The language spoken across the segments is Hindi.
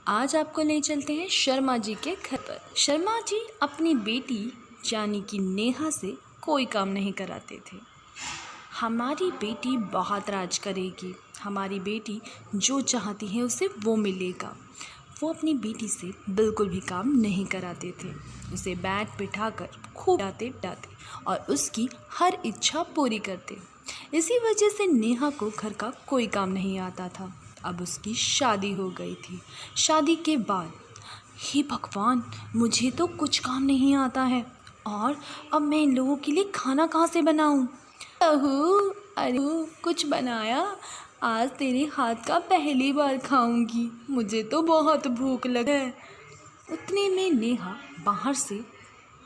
आज आपको ले चलते हैं शर्मा जी के घर पर। शर्मा जी अपनी बेटी यानी कि नेहा से कोई काम नहीं कराते थे। हमारी बेटी बहुत राज करेगी, हमारी बेटी जो चाहती है उसे वो मिलेगा। वो अपनी बेटी से बिल्कुल भी काम नहीं कराते थे। उसे बैठ बिठाकर खूब डांटे और उसकी हर इच्छा पूरी करते। इसी वजह से नेहा को घर का कोई काम नहीं आता था। अब उसकी शादी हो गई थी। शादी के बाद हे भगवान, मुझे तो कुछ काम नहीं आता है और अब मैं इन लोगों के लिए खाना कहाँ से बनाऊं? अरे कुछ बनाया? आज तेरे हाथ का पहली बार खाऊंगी, मुझे तो बहुत भूख लगा है। उतने में नेहा बाहर से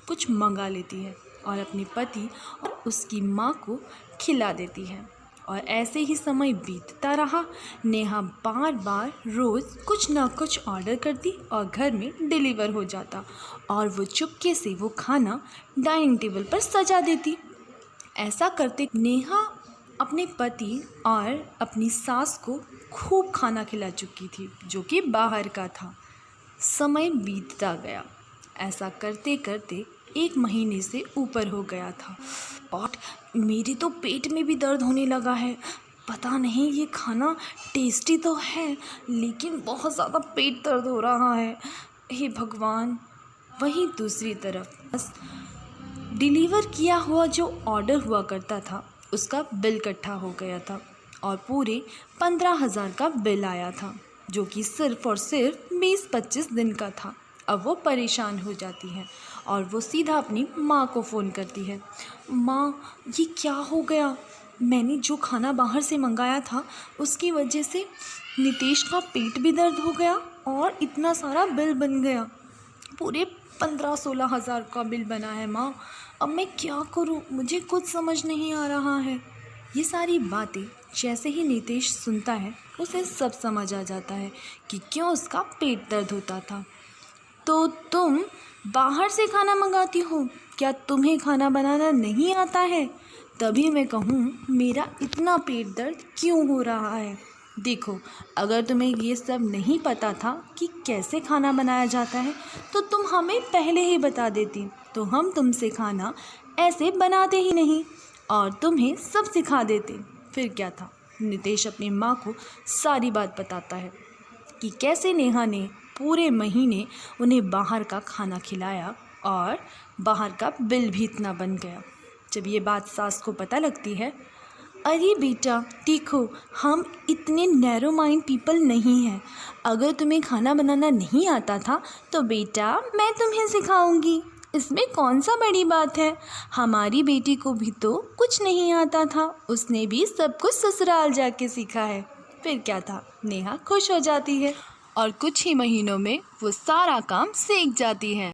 कुछ मंगा लेती है और अपने पति और उसकी माँ को खिला देती है। और ऐसे ही समय बीतता रहा। नेहा बार बार रोज़ कुछ ना कुछ ऑर्डर करती और घर में डिलीवर हो जाता और वो चुपके से वो खाना डाइनिंग टेबल पर सजा देती। ऐसा करते नेहा अपने पति और अपनी सास को खूब खाना खिला चुकी थी, जो कि बाहर का था। समय बीतता गया। ऐसा करते करते 1 महीने से ऊपर हो गया था और मेरे तो पेट में भी दर्द होने लगा है। पता नहीं ये खाना टेस्टी तो है, लेकिन बहुत ज़्यादा पेट दर्द हो रहा है। हे भगवान। वहीं दूसरी तरफ डिलीवर किया हुआ जो ऑर्डर हुआ करता था उसका बिल इकट्ठा हो गया था और पूरे 15,000 का बिल आया था, जो कि सिर्फ़ और सिर्फ 20-25 दिन का था। अब वो परेशान हो जाती है और वो सीधा अपनी माँ को फ़ोन करती है। माँ, ये क्या हो गया? मैंने जो खाना बाहर से मंगाया था उसकी वजह से नितेश का पेट भी दर्द हो गया और इतना सारा बिल बन गया। पूरे 15-16 हज़ार का बिल बना है माँ। अब मैं क्या करूँ? मुझे कुछ समझ नहीं आ रहा है। ये सारी बातें जैसे ही नितेश सुनता है उसे सब समझ आ जाता है कि क्यों उसका पेट दर्द होता था। तो तुम बाहर से खाना मंगाती हो? क्या तुम्हें खाना बनाना नहीं आता है? तभी मैं कहूँ मेरा इतना पेट दर्द क्यों हो रहा है। देखो, अगर तुम्हें ये सब नहीं पता था कि कैसे खाना बनाया जाता है तो तुम हमें पहले ही बता देती, तो हम तुमसे खाना ऐसे बनाते ही नहीं और तुम्हें सब सिखा देते। फिर क्या था, नितेश अपनी माँ को सारी बात बताता है कि कैसे नेहा ने पूरे महीने उन्हें बाहर का खाना खिलाया और बाहर का बिल भी इतना बन गया। जब ये बात सास को पता लगती है, अरे बेटा देखो, हम इतने नैरो माइंड पीपल नहीं हैं। अगर तुम्हें खाना बनाना नहीं आता था तो बेटा मैं तुम्हें सिखाऊंगी, इसमें कौन सा बड़ी बात है। हमारी बेटी को भी तो कुछ नहीं आता था, उसने भी सब कुछ ससुराल जाके सीखा है। फिर क्या था, नेहा खुश हो जाती है और कुछ ही महीनों में वो सारा काम सीख जाती है।